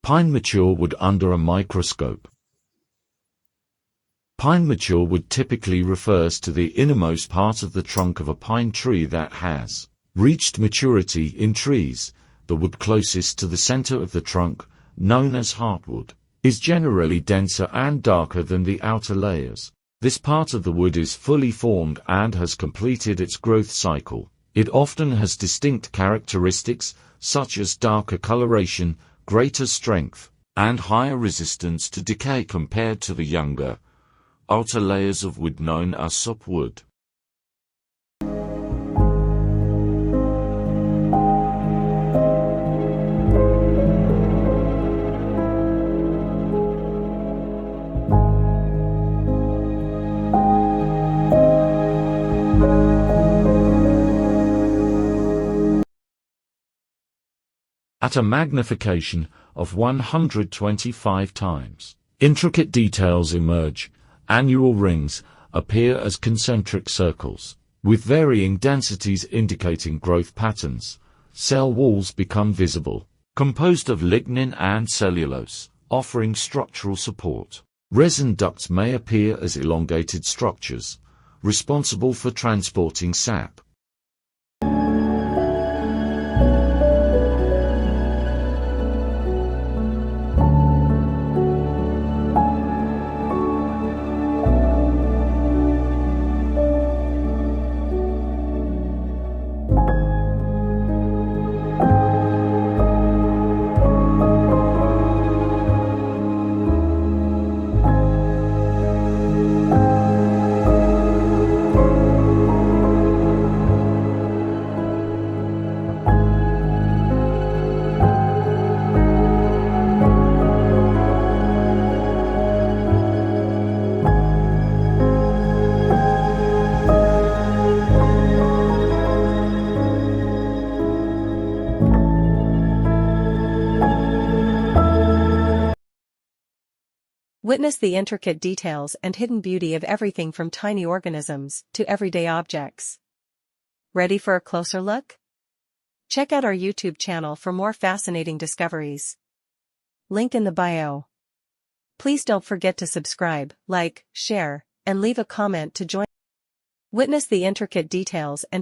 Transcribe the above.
Pine mature wood under a microscope. Pine mature wood typically refers to the innermost part of the trunk of a pine tree that has reached maturity. In trees, the wood closest to the center of the trunk, known as heartwood, is generally denser and darker than the outer layers. This part of the wood is fully formed and has completed its growth cycle. It often has distinct characteristics, such as darker coloration, greater strength, and higher resistance to decay compared to the younger, outer layers of wood known as softwood. At a magnification of 125 times, intricate details emerge. Annual rings appear as concentric circles, with varying densities indicating growth patterns. Cell walls become visible, composed of lignin and cellulose, offering structural support. Resin ducts may appear as elongated structures, responsible for transporting sap. Witness the intricate details and hidden beauty of everything from tiny organisms to everyday objects. Ready for a closer look? Check out our YouTube channel for more fascinating discoveries. Link in the bio. Please don't forget to subscribe, like, share, and leave a comment to join. Witness the intricate details and